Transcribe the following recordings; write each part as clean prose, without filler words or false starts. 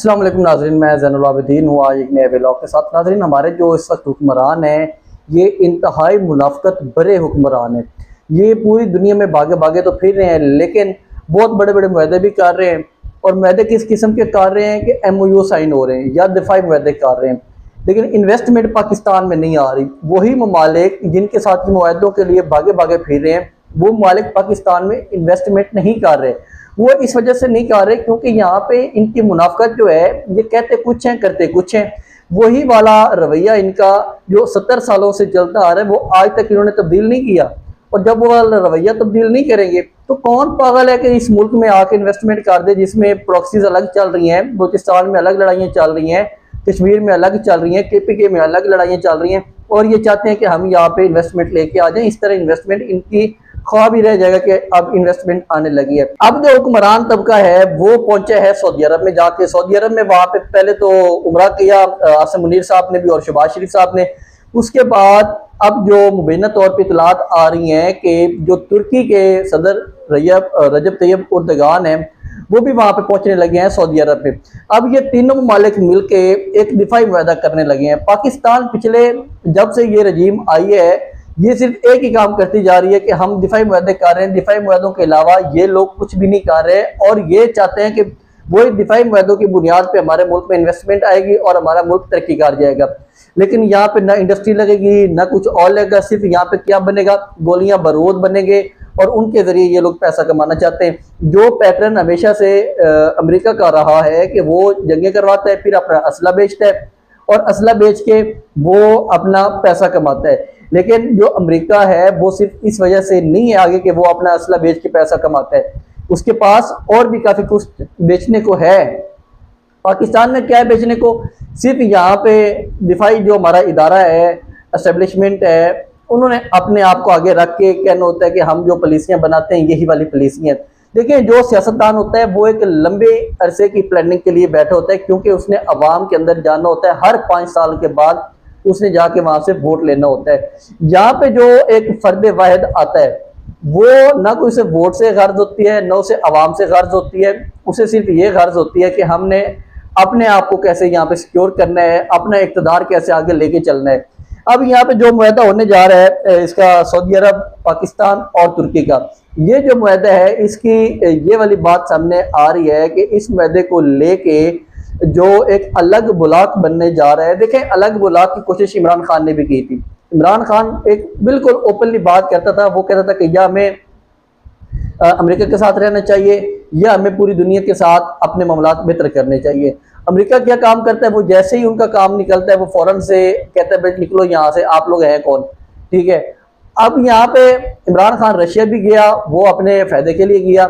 अस्सलाम वालेकुम नाज़रीन, मैं ज़ैनुल आबिदीन हूँ। आज एक नए व्लॉग के साथ। नाज़रीन, हमारे जो इस वक्त हुक्मरान हैं ये इंतहाई मुनाफ़क़त भरे हुक्मरान हैं। ये पूरी दुनिया में भागे भागे तो फिर रहे हैं, लेकिन बहुत बड़े बड़े मुआहदे भी कर रहे हैं। और मुआहदे किस किस्म के कर रहे हैं कि MOU साइन हो रहे हैं या दिफाई मुआहदे कर रहे हैं, लेकिन इन्वेस्टमेंट पाकिस्तान में नहीं आ रही। वही ममालिक जिनके साथ मुआहदों के लिए भागे भागे फिर रहे हैं, वो ममालिक पाकिस्तान में इन्वेस्टमेंट नहीं कर रहे। वो इस वजह से नहीं कर रहे क्योंकि यहाँ पे इनकी मुनाफकत जो है, ये कहते कुछ हैं करते कुछ हैं। वही वाला रवैया इनका जो 70 सालों से चलता आ रहा है, वो आज तक इन्होंने तब्दील नहीं किया। और जब वो वाला रवैया तब्दील नहीं करेंगे तो कौन पागल है कि इस मुल्क में आके इन्वेस्टमेंट कर दे, जिसमें प्रॉक्सीज अलग चल रही हैं, बलूचिस्तान में अलग लड़ाइयाँ चल रही हैं, कश्मीर में अलग चल रही हैं, KPK में अलग लड़ाइयाँ चल रही हैं, और ये चाहते हैं कि हम यहाँ पे इन्वेस्टमेंट लेके आ जाएं। इस तरह इन्वेस्टमेंट इनकी ख्वाब ही रह जाएगा कि अब इन्वेस्टमेंट आने लगी है। अब जो हुक्मरान तबका है वो पहुंचा है सऊदी अरब में। जाके सऊदी अरब में वहां पे पहले तो उमरा किया आसिम मुनीर साहब ने भी और शहबाज शरीफ साहब ने। उसके बाद अब जो मुबैना तौर पर इतलात आ रही हैं कि जो तुर्की के सदर रजब तैयब उर्दगान है, वो भी वहां पे पहुंचने लगे हैं सऊदी अरब में। अब ये तीनों ममालिक मिलके एक दिफाई मुआहदा करने लगे हैं। पाकिस्तान पिछले जब से ये रजीम आई है, ये सिर्फ एक ही काम करती जा रही है कि हम दिफाई मुआहदे कर रहे हैं, दिफाई मुआहदों के अलावा ये लोग कुछ भी नहीं कर रहे। और ये चाहते हैं कि वही दिफाई मुआहदों की बुनियाद पे हमारे मुल्क में इन्वेस्टमेंट आएगी और हमारा मुल्क तरक्की कर जाएगा। लेकिन यहाँ पे ना इंडस्ट्री लगेगी ना कुछ और लगेगा। सिर्फ यहाँ पे क्या बनेगा, गोलियां बारूद बनेंगे और उनके जरिए ये लोग पैसा कमाना चाहते हैं। जो पैटर्न हमेशा से अमेरिका का रहा है कि वो जंगें करवाता है, फिर अपना असला बेचता है और असला बेच के वो अपना पैसा कमाता है। लेकिन जो अमेरिका है वो सिर्फ इस वजह से नहीं है आगे कि वो अपना असला बेच के पैसा कमाता है, उसके पास और भी काफी कुछ बेचने को है। पाकिस्तान में क्या है बेचने को? सिर्फ यहाँ पे दिफाई जो हमारा इदारा है, एस्टेब्लिशमेंट है, उन्होंने अपने आप को आगे रख के कहना होता है कि हम जो पॉलिसियां बनाते हैं यही वाली पॉलिसियां। देखिए, जो सियासतदान होता है वो एक लंबे अरसे की प्लानिंग के लिए बैठा होता है, क्योंकि उसने अवाम के अंदर जाना होता है। हर 5 साल के बाद उसने जाके वहां से वोट लेना होता है। यहाँ पे जो एक फर्द वाहिद आता है, वो ना कोई उसे वोट से गर्ज होती है, ना उसे अवाम से गर्ज होती है। उसे सिर्फ ये गर्ज होती है कि हमने अपने आप को कैसे यहाँ पे सिक्योर करना है, अपना इक़्तिदार कैसे आगे लेके चलना है। अब यहाँ पे जो मुआहदा होने जा रहा है इसका सऊदी अरब, पाकिस्तान और तुर्की का, ये जो मुआहदा है इसकी ये वाली बात सामने आ रही है कि इस मुआहदे को लेके जो एक अलग बुलाक बनने जा रहा है। देखें, अलग बुलाक की कोशिश इमरान खान ने भी की थी। इमरान खान एक बिल्कुल ओपनली बात करता था। वो कहता था कि या हमें अमेरिका के साथ रहना चाहिए या हमें पूरी दुनिया के साथ अपने मामलात बेहतर करने चाहिए। अमेरिका क्या काम करता है, वो जैसे ही उनका काम निकलता है वो फौरन से कहता है भाई निकलो यहाँ से, आप लोग हैं कौन, ठीक है। अब यहाँ पे इमरान खान रशिया भी गया, वो अपने फायदे के लिए गया।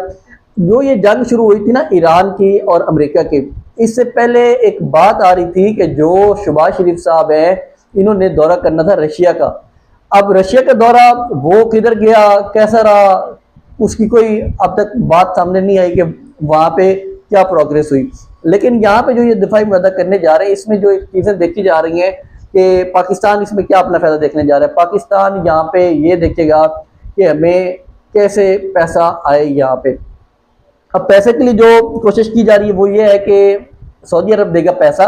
जो ये जंग शुरू हुई थी ना ईरान की और अमेरिका की, इससे पहले एक बात आ रही थी कि जो शहबाज शरीफ साहब है, इन्होंने दौरा करना था रशिया का। अब रशिया का दौरा वो किधर गया, कैसा रहा, उसकी कोई अब तक बात सामने नहीं आई कि वहां पे क्या प्रोग्रेस हुई। लेकिन यहाँ पे जो ये दिफाई मुआहदा करने जा रहे हैं, इसमें जो चीजें देखी जा रही हैं कि पाकिस्तान इसमें क्या अपना फायदा देखने जा रहा है। पाकिस्तान यहाँ पे ये देखेगा कि हमें कैसे पैसा आए यहाँ पे। अब पैसे के लिए जो कोशिश की जा रही है वो ये है कि सऊदी अरब देगा पैसा,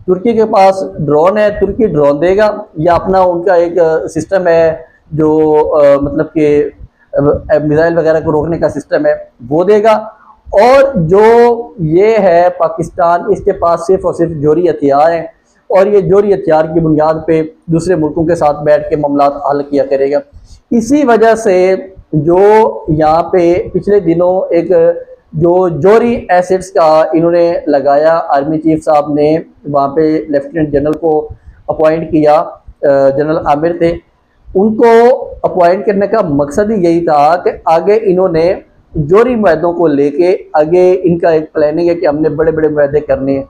तुर्की के पास ड्रोन है, तुर्की ड्रोन देगा, या अपना उनका एक सिस्टम है जो मतलब कि मिसाइल वगैरह को रोकने का सिस्टम है, वो देगा। और जो ये है पाकिस्तान, इसके पास सिर्फ और सिर्फ जोहरी हथियार हैं और ये जोहरी हथियार की बुनियाद पे दूसरे मुल्कों के साथ बैठ के मामलात हल किया करेगा। इसी वजह से जो यहाँ पे पिछले दिनों एक जो जोहरी एसेट्स का इन्होंने लगाया, आर्मी चीफ साहब ने वहाँ पे लेफ्टिनेंट जनरल को अपॉइंट किया, जनरल आमिर थे, उनको अपॉइंट करने का मकसद ही यही था कि आगे इन्होंने जोहरी मुआहदों को लेके आगे इनका एक प्लानिंग है कि हमने बड़े बड़े मुआहदे करने हैं।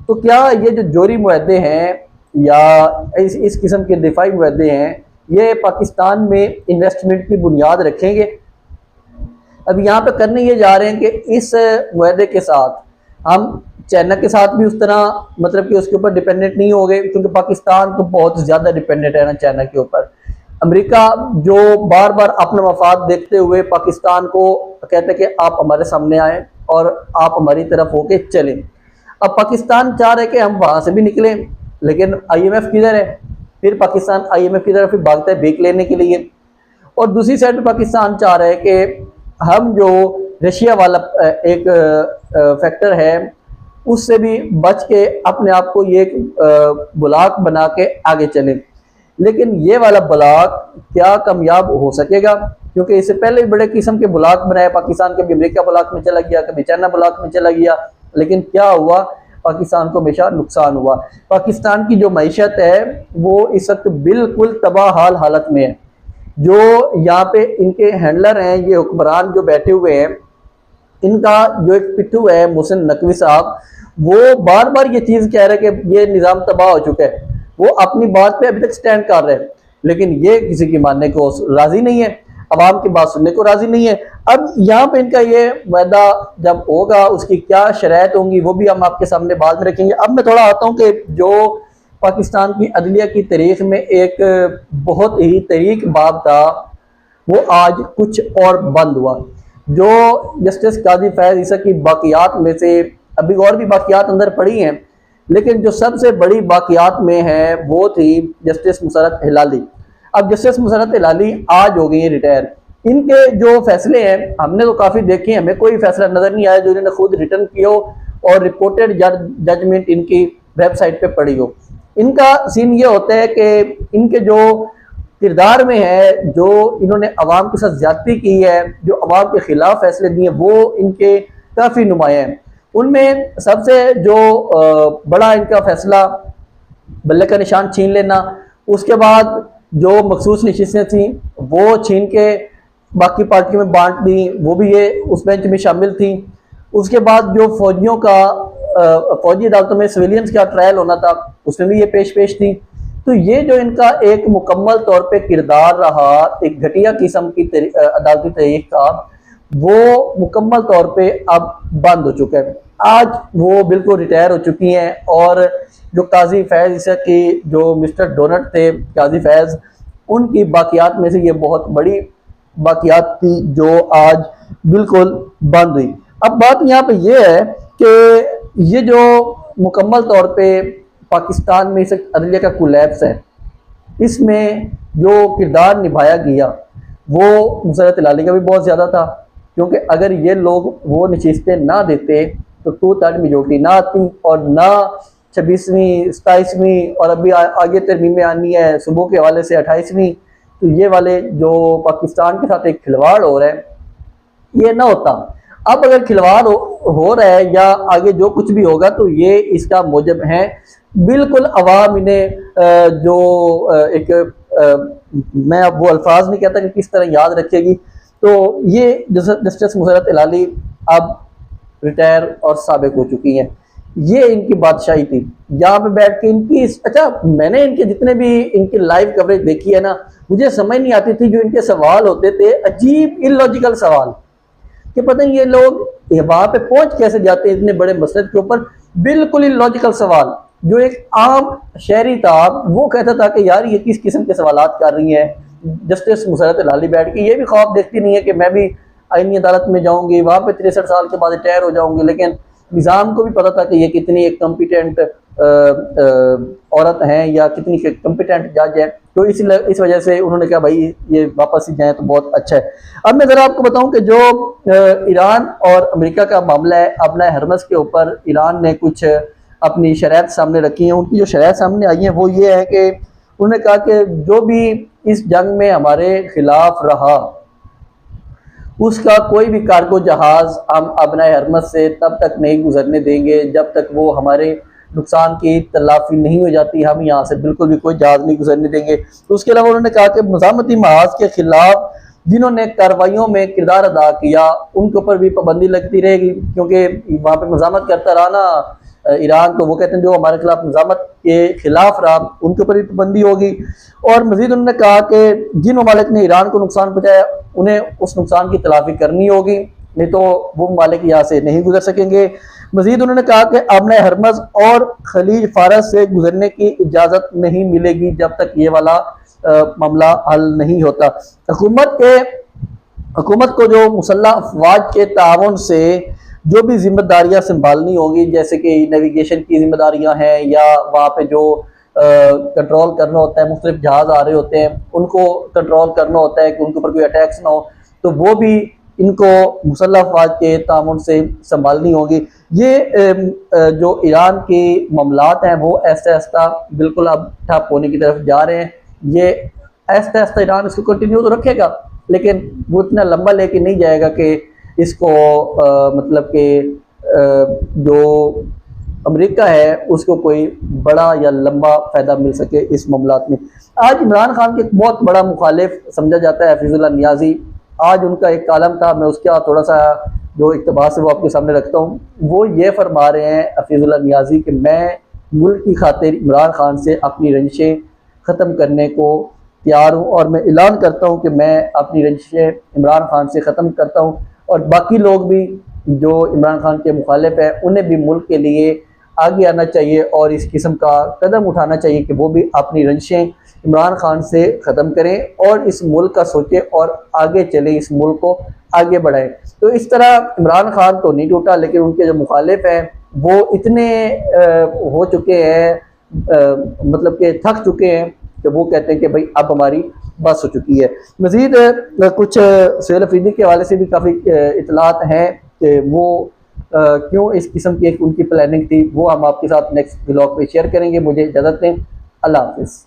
तो क्या ये जो जोहरी मुआहदे हैं या इस किस्म के दिफाई मुआहदे हैं, ये पाकिस्तान में इन्वेस्टमेंट की बुनियाद रखेंगे? अब यहाँ पे करने ये जा रहे हैं कि इस मुआहदे के साथ हम चाइना के साथ भी उस तरह मतलब कि उसके ऊपर डिपेंडेंट नहीं हो गए, क्योंकि पाकिस्तान तो बहुत ज़्यादा डिपेंडेंट है ना चाइना के ऊपर। अमेरिका जो बार बार अपना मफाद देखते हुए पाकिस्तान को कहते हैं कि आप हमारे सामने आए और आप हमारी तरफ होके चलें। अब पाकिस्तान चाह रहे कि हम वहां से भी निकलें, लेकिन IMF किधर है? फिर पाकिस्तान IMF की तरफ फिर भागता है भीख लेने के लिए। और दूसरी साइड पर पाकिस्तान चाह रहा है कि हम जो रशिया वाला एक फैक्टर है उससे भी बच के अपने आप को ये ब्लॉक बना के आगे चलें। लेकिन ये वाला ब्लॉक क्या कामयाब हो सकेगा? क्योंकि इससे पहले भी बड़े किस्म के ब्लॉक बनाए पाकिस्तान, कभी अमेरिका ब्लॉक में चला गया, कभी चाइना ब्लॉक में चला गया, लेकिन क्या हुआ? पाकिस्तान को हमेशा नुकसान हुआ। पाकिस्तान की जो मईशत है वो इस वक्त बिल्कुल तबाह हालत में है। जो यहाँ पे इनके हैंडलर हैं, ये हुक्मरान जो बैठे हुए हैं, इनका जो एक पिट्ठू है मोहसिन नकवी साहब, वो बार बार ये चीज़ कह रहे हैं कि ये निज़ाम तबाह हो चुका है। वो अपनी बात पे अभी तक स्टैंड कर रहे हैं, लेकिन ये किसी की मानने को राजी नहीं है, अवाम की बात सुनने को राजी नहीं है। अब यहाँ पे इनका ये वायदा जब होगा उसकी क्या शराइत होंगी वो भी हम आपके सामने बाद में रखेंगे। अब मैं थोड़ा आता हूँ कि जो पाकिस्तान की अदलिया की तारीख में एक बहुत ही तरीक बाब था वो आज कुछ और बंद हुआ। जो जस्टिस काजी फैज ईसा की बाकियात में से अभी और भी बाकियात अंदर पड़ी हैं, लेकिन जो सबसे बड़ी बाकियात में है वो थी जस्टिस मुसर्रत हिलाली। अब जस्टिस मुसर्रत हिलाली आज हो गई है रिटायर। इनके जो फैसले हैं हमने तो काफ़ी देखे, हमें कोई फैसला नज़र नहीं आया जो इन्होंने खुद रिटर्न किया हो और रिपोर्टेड जजमेंट इनकी वेबसाइट पे पड़ी हो। इनका सीन ये होता है कि इनके जो किरदार में है, जो इन्होंने अवाम के साथ ज्यादती की है, जो अवाम के खिलाफ फैसले दिए, वो इनके काफ़ी नुमाया हैं। उनमें सबसे जो बड़ा इनका फैसला बल्ले का निशान छीन लेना, उसके बाद जो मखसूस नशिस्तें थी वो छीन के बाकी पार्टियों में बांट दी, वो भी ये उस बेंच में शामिल थी। उसके बाद जो फौजियों का फौजी अदालतों में सिविलियंस का ट्रायल होना था उसमें भी ये पेश थी। तो ये जो इनका एक मुकम्मल तौर पे किरदार रहा एक घटिया किस्म की अदालती तरीक का, वो मुकम्मल तौर पे अब बंद हो चुका है। आज वो बिल्कुल रिटायर हो चुकी हैं और जो काजी फैज़ ईसा की जो मिस्टर डोनट थे काजी फैज़, उनकी बाकियात में से ये बहुत बड़ी बाकियात थी जो आज बिल्कुल बंद हुई। अब बात यहाँ पे ये है कि ये जो मुकम्मल तौर पे पाकिस्तान में इस अदलिया का कोलैप्स है, इसमें जो किरदार निभाया गया वो मुसर्रत हिलाली का भी बहुत ज़्यादा था। क्योंकि अगर ये लोग वो नशिस्तें ना देते तो 2/3 मेजोरिटी ना आती और ना 26वीं 27वीं और अभी आगे तरमीमें आनी है सुबह के हवाले से 28वीं, तो ये वाले जो पाकिस्तान के साथ एक खिलवाड़ हो रहा है ये ना होता। अब अगर खिलवाड़ हो रहा है या आगे जो कुछ भी होगा तो ये इसका मूजब है। बिल्कुल अवाम इन्हें जो एक मैं अब वो अल्फाज नहीं कहता कि किस तरह याद रखेगी। तो ये जस्टिस मुसर्रत हिलाली अब रिटायर और साबिक हो चुकी हैं। ये इनकी बादशाही थी, यहाँ पे बैठ के इनकी अच्छा मैंने इनके जितने भी इनकी लाइव कवरेज देखी है ना, मुझे समझ नहीं आती थी जो इनके सवाल होते थे, अजीब इलॉजिकल सवाल कि पता नहीं ये लोग वहां पे पहुंच कैसे जाते हैं इतने बड़े मसले के ऊपर। बिल्कुल इलॉजिकल सवाल जो एक आम शहरी था वो कहता था कि यार ये किस किस्म के सवालात कर रही हैं। जस्टिस मुसर्रत हिलाली बैठ के ये भी ख्वाब देखती नहीं है कि मैं भी आईनी अदालत में जाऊंगी, वहां पे 63 साल के बाद रिटायर हो जाऊंगी। लेकिन निज़ाम को भी पता था कि ये कितनी एक कॉम्पिटेंट औरत हैं या कितनी कॉम्पिटेंट जज है, तो इस वजह से उन्होंने कहा भाई ये वापस ही जाएं तो बहुत अच्छा है। अब मैं ज़रा आपको बताऊं कि जो ईरान और अमेरिका का मामला है, अपना हरमस के ऊपर ईरान ने कुछ अपनी शराइत सामने रखी हैं। उनकी जो शराइत सामने आई है वो ये है कि उन्होंने कहा कि जो भी इस जंग में हमारे खिलाफ रहा उसका कोई भी कार्गो जहाज़ हम अपना हरमस से तब तक नहीं गुजरने देंगे जब तक वो हमारे नुकसान की तलाफी नहीं हो जाती। हम यहाँ से बिल्कुल भी कोई जहाज़ नहीं गुजरने देंगे। तो उसके अलावा उन्होंने कहा कि मज़ामती महाज के खिलाफ जिन्होंने कार्रवाइयों में किरदार अदा किया उनके ऊपर भी पाबंदी लगती रहेगी, क्योंकि वहाँ पर मज़ामत करता रहा ना ईरान, तो वो कहते हैं जो हमारे खिलाफ मज़ामत के खिलाफ रहा उनके ऊपर भी पाबंदी होगी। और मज़ीद उन्होंने कहा कि जिन ममालिक ने ईरान को नुकसान पहुँचाया उन्हें उस नुकसान की तलाफी करनी होगी, नहीं तो वो ममालिक यहाँ से नहीं गुजर सकेंगे। मज़ीद उन्होंने कहा कि आबना हरमज़ और खलीज फारस से गुजरने की इजाज़त नहीं मिलेगी जब तक ये वाला मामला हल नहीं होता। हुकूमत को जो मुसल्लह अफवाज के ताउन से जो भी जिम्मेदारियां संभालनी होगी, जैसे कि नेविगेशन की जिम्मेदारियां हैं या वहाँ पे जो कंट्रोल करना होता है, मुख्तलिफ जहाज आ रहे होते हैं उनको कंट्रोल करना होता है कि उनके ऊपर कोई अटैक्स ना हो, तो वो भी इनको मुसल्लह अफवाज के तामुन से संभालनी होगी। ये जो ईरान के मामलात हैं वो ऐसा ऐसा बिल्कुल अब ठप होने की तरफ जा रहे हैं। ये ऐसा ऐसा ईरान इसको कंटिन्यू तो रखेगा, लेकिन वो इतना लंबा लेके नहीं जाएगा कि इसको मतलब कि जो अमेरिका है उसको कोई बड़ा या लंबा फ़ायदा मिल सके इस मामलात में। आज इमरान खान के एक बहुत बड़ा मुखालिफ समझा जाता है हफीजुल्लाह नियाज़ी। आज उनका एक कालम था, मैं उसका थोड़ा सा जो इक़्तिबास है वो आपके सामने रखता हूँ। वो ये फरमा रहे हैं हफीजुल्लाह नियाज़ी कि मैं मुल्क की खातिर इमरान खान से अपनी रंजिशें ख़त्म करने को तैयार हूँ, और मैं ऐलान करता हूँ कि मैं अपनी रंजिशें इमरान खान से ख़त्म करता हूँ, और बाकी लोग भी जो इमरान खान के मुखालिफ हैं उन्हें भी मुल्क के लिए आगे आना चाहिए और इस किस्म का कदम उठाना चाहिए कि वो भी अपनी रंजिशें इमरान खान से ख़त्म करें और इस मुल्क का सोचें और आगे चलें, इस मुल्क को आगे बढ़ाएं। तो इस तरह इमरान खान तो नहीं टूटा, लेकिन उनके जो मुखालिफ हैं वो इतने हो चुके हैं, मतलब कि थक चुके हैं कि वो कहते हैं कि भाई अब हमारी बस हो चुकी है। मज़ीद कुछ सुहेल अफरीदी के हवाले से भी काफ़ी इतलात हैं कि वो क्यों इस किस्म की एक उनकी प्लानिंग थी, वो हम आपके साथ नेक्स्ट ब्लॉग पे शेयर करेंगे। मुझे इजाज़त दें, अल्लाह हाफ़िज़।